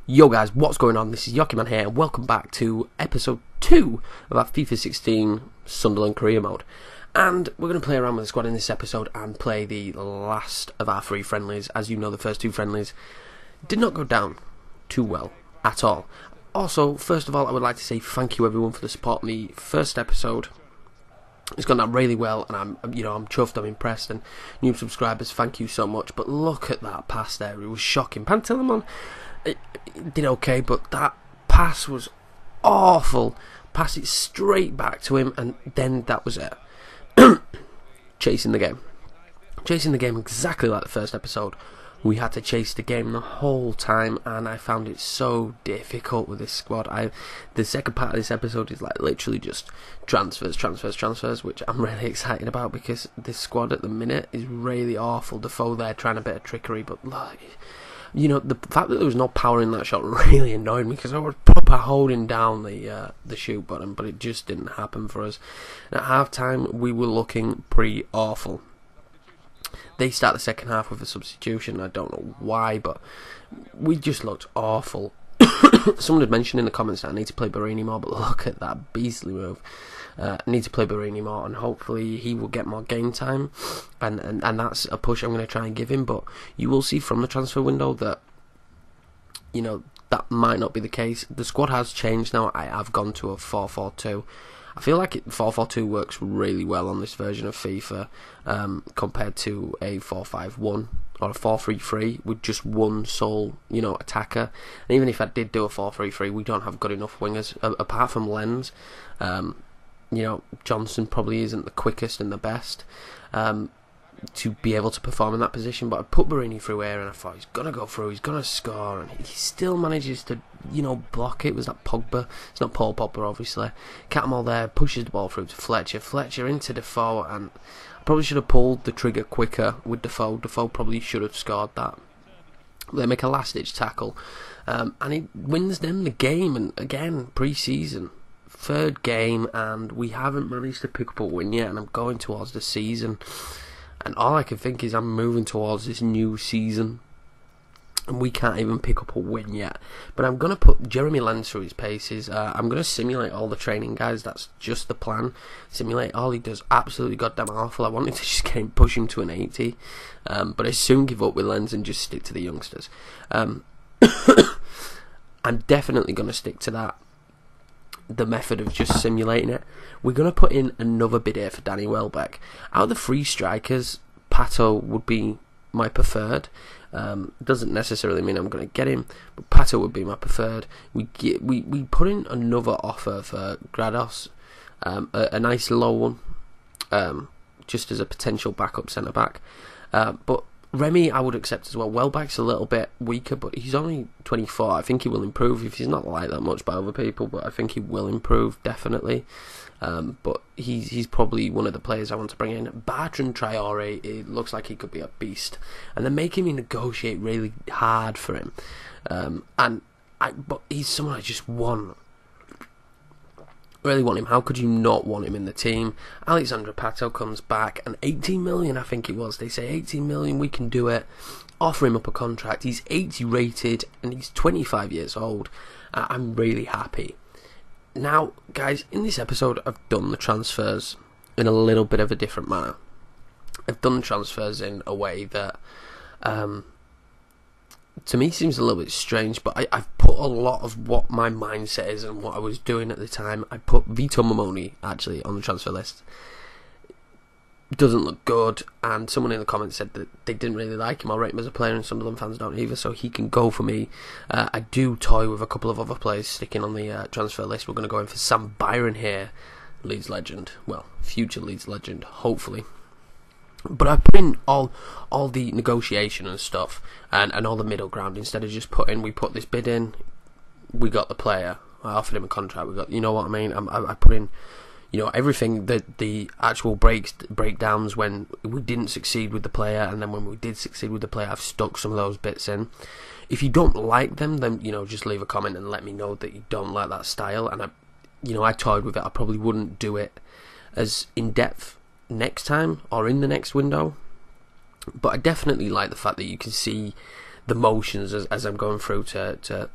Yo guys, what's going on? This is Yokiman here, and welcome back to episode 2 of our FIFA 16 Sunderland career mode. And we're going to play around with the squad in this episode and play the last of our 3 friendlies. As you know, the first 2 friendlies did not go down too well at all. Also, first of all, I would like to say thank you everyone for the support in the first episode. It's gone down really well, and I'm chuffed, I'm impressed, and new subscribers, thank you so much. But look at that pass there, it was shocking. Pantelimon did okay, but that pass was awful. Pass it straight back to him, and then that was it. Chasing the game exactly like the first episode. We had to chase the game the whole time, and I found it so difficult with this squad. The second part of this episode is like literally just transfers, which I'm really excited about because this squad at the minute is really awful. Defoe there trying a bit of trickery, but look, you know, the fact that there was no power in that shot really annoyed me because I was proper holding down the shoot button, but it just didn't happen for us. And at half time we were looking pretty awful. They start the second half with a substitution. I don't know why, but we just looked awful. Someone had mentioned in the comments that I need to play Barini more, but look at that beastly move. I need to play Barini more, and hopefully he will get more game time, and that's a push I'm going to try and give him. But you will see from the transfer window that, you know, that might not be the case. The squad has changed now. I have gone to a 4-4-2. I feel like 4-4-2 works really well on this version of FIFA compared to a 4-5-1 or a 4-3-3 with just one sole, you know, attacker. And even if I did do a 4-3-3, we don't have good enough wingers apart from Lens. You know, Johnson probably isn't the quickest and the best to be able to perform in that position, but I put Barini through here and I thought he's going to go through, he's going to score, and he still manages to, you know, block it. Was that Pogba? It's not Paul Pogba, obviously. Catmull there, pushes the ball through to Fletcher into Defoe, and I probably should have pulled the trigger quicker with Defoe. Defoe probably should have scored that. They make a last-ditch tackle, and he wins them the game, and again, pre-season. 3rd game, and we haven't managed to pick up a win yet, and I'm going towards the season, and all I can think is I'm moving towards this new season, and we can't even pick up a win yet. But I'm going to put Jeremy Lens through his paces. I'm going to simulate all the training guys. That's just the plan. Simulate all. He does absolutely goddamn awful. I wanted to just push him to an 80, but I soon give up with Lens and just stick to the youngsters. I'm definitely going to stick to that. The method of just simulating it. We're going to put in another bid here for Danny Welbeck. Out of the 3 strikers, Pato would be my preferred. Doesn't necessarily mean I'm going to get him, but Pato would be my preferred. We put in another offer for Grados, a nice low one, just as a potential backup centre back. But Remy I would accept as well. Welbeck's a little bit weaker, but he's only 24. I think he will improve. If he's not liked that much by other people, but I think he will improve, definitely. But he's probably one of the players I want to bring in. Bertrand Traore, it looks like he could be a beast, and they're making me negotiate really hard for him. But he's someone I just want. Really want him. How could you not want him in the team? Alexandre Pato comes back, and 18 million I think it was. They say 18 million, we can do it. Offer him up a contract. He's 80 rated and he's 25 years old. I'm really happy. Now guys, in this episode I've done the transfers in a little bit of a different manner. I've done the transfers in a way that to me seems a little bit strange, but I've put a lot of what my mindset is and what I was doing at the time. I put Vito Mamoni actually on the transfer list. Doesn't look good, and someone in the comments said that they didn't really like him. I'll rate him as a player, and Sunderland fans don't either, so he can go for me. I do toy with a couple of other players sticking on the transfer list. We're going to go in for Sam Byron here, Leeds legend, well, future Leeds legend, hopefully. But I put in all the negotiation and stuff, and all the middle ground, instead of just we put this bid in, we got the player, I offered him a contract, we got, you know what I mean, I put in, you know, everything, that the actual breakdowns when we didn't succeed with the player, and then when we did succeed with the player, I've stuck some of those bits in. If you don't like them, then, you know, just leave a comment and let me know that you don't like that style, and I toyed with it. I probably wouldn't do it as in depth next time or in the next window, but I definitely like the fact that you can see the motions as I'm going through to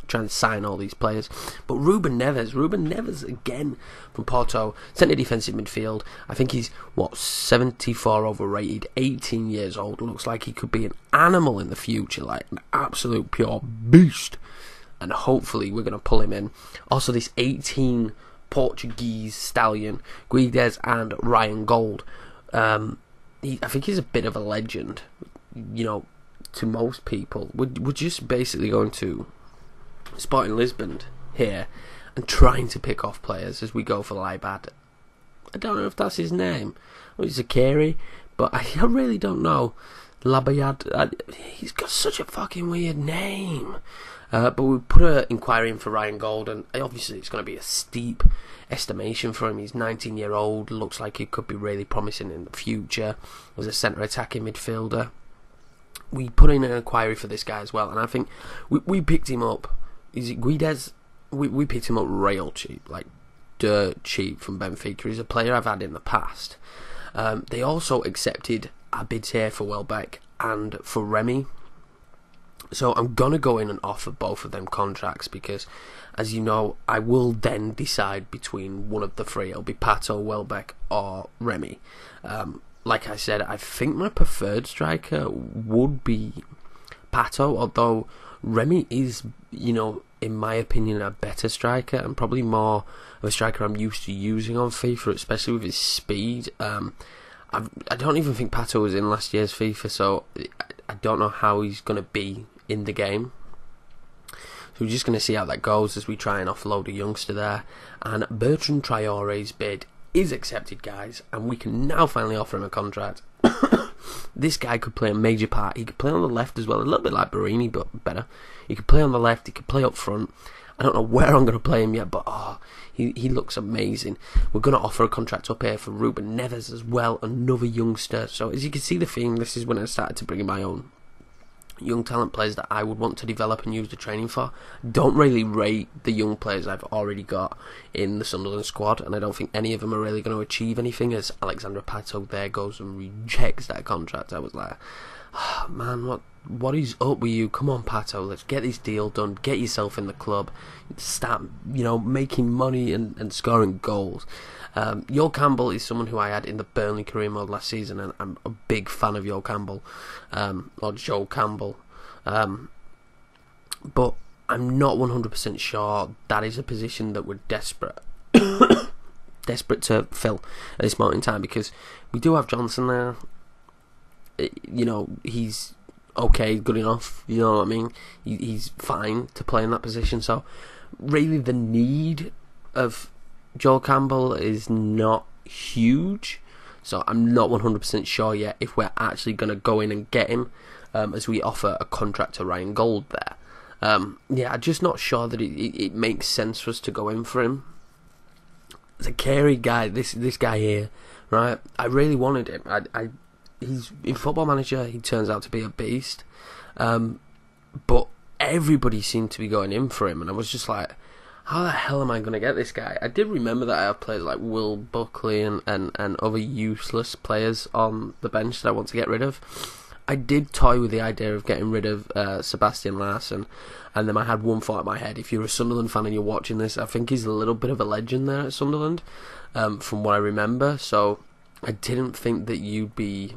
trying to sign all these players. But Ruben Neves again from Porto, centre defensive midfield. I think he's 74 overrated, 18 years old. Looks like he could be an animal in the future, like an absolute pure beast. And hopefully we're going to pull him in. Also, this 18 Portuguese stallion, Guedes and Ryan Gold. I think he's a bit of a legend, you know, to most people. We're just basically going to Sporting Lisbon here and trying to pick off players as we go for Leibad. I don't know if that's his name. Well, it's Zakiri, but I really don't know. Labayad, he's got such a fucking weird name. But we put an inquiry in for Ryan Gold, and obviously it's going to be a steep estimation for him. He's 19-year-old, looks like he could be really promising in the future as a centre attacking midfielder. We put in an inquiry for this guy as well, and I think we picked him up. Is it Guedes? We picked him up real cheap, like dirt cheap from Benfica. He's a player I've had in the past. They also accepted our bids here for Welbeck and for Remy. So I'm going to go in and offer both of them contracts because, as you know, I will then decide between one of the three. It'll be Pato, Welbeck or Remy. Like I said, I think my preferred striker would be Pato, although Remy is, you know, in my opinion, a better striker and probably more of a striker I'm used to using on FIFA, especially with his speed. I don't even think Pato was in last year's FIFA, so I don't know how he's going to be in the game. So we're just going to see how that goes as we try and offload a youngster there. And Bertrand Traore's bid is accepted, guys, and we can now finally offer him a contract. This guy could play a major part. He could play on the left as well, a little bit like Barini, but better. He could play on the left, he could play up front. I don't know where I'm going to play him yet, but he looks amazing. We're going to offer a contract up here for Ruben Neves as well, another youngster. So as you can see the theme, this is when I started to bring in my own young talent players that I would want to develop and use the training for. Don't really rate the young players I've already got in the Sunderland squad, and I don't think any of them are really going to achieve anything, as Alexandra Pato there goes and rejects that contract. I was like, oh, man, what is up with you? Come on, Pato, let's get this deal done, get yourself in the club, start, you know, making money and scoring goals. Joel Campbell is someone who I had in the Burnley career mode last season, and I'm a big fan of Joel Campbell, or Joel Campbell. But I'm not 100% sure that is a position that we're desperate to fill at this moment in time, because we do have Johnson there. You know, he's okay, good enough, you know what I mean? He's fine to play in that position, so really the need of Joel Campbell is not huge, so I'm not 100% sure yet if we're actually going to go in and get him, as we offer a contract to Ryan Gold there. Yeah, I'm just not sure that it makes sense for us to go in for him. The Carey guy, this guy here, right? I really wanted him. He's in Football Manager. He turns out to be a beast, but everybody seemed to be going in for him, and I was just like, how the hell am I going to get this guy? I did remember that I have players like Will Buckley and other useless players on the bench that I want to get rid of. I did toy with the idea of getting rid of Sebastian Larsson, and then I had one thought in my head. If you're a Sunderland fan and you're watching this, I think he's a little bit of a legend there at Sunderland, from what I remember, so I didn't think that you'd be,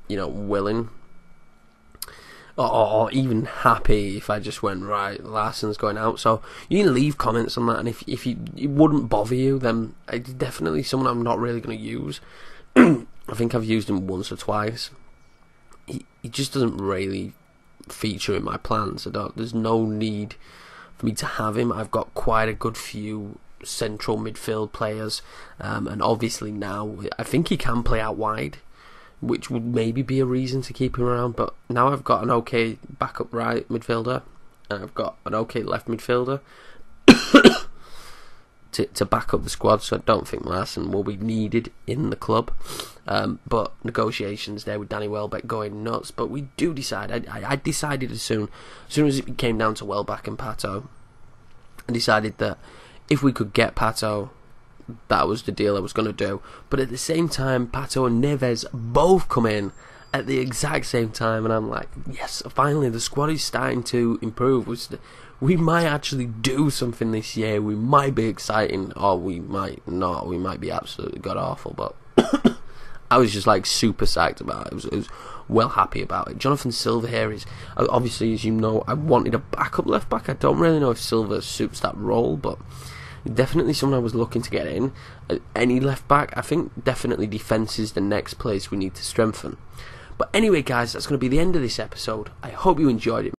you know, willing or even happy if I just went, right, Larsson's going out. So you can leave comments on that, and if it wouldn't bother you, then it's definitely someone I'm not really going to use. I think I've used him once or twice. He just doesn't really feature in my plans. There's no need for me to have him. I've got quite a good few central midfield players, and obviously now I think he can play out wide, which would maybe be a reason to keep him around. But now I've got an okay backup right midfielder, and I've got an okay left midfielder to back up the squad, so I don't think Larsson will be needed in the club. But negotiations there with Danny Welbeck going nuts. But we do decide. I decided as soon as it came down to Welbeck and Pato, I decided that if we could get Pato, that was the deal I was going to do. But at the same time, Pato and Neves both come in at the exact same time, and I'm like, yes, finally the squad is starting to improve. We might actually do something this year. We might be exciting, or we might not. We might be absolutely god awful, but I was just like super psyched about it. I was well happy about it. Jonathan Silva here is obviously, as you know, I wanted a backup left back. I don't really know if Silva suits that role, but definitely someone I was looking to get in. Any left back, I think definitely defence is the next place we need to strengthen. But anyway, guys, that's going to be the end of this episode. I hope you enjoyed it.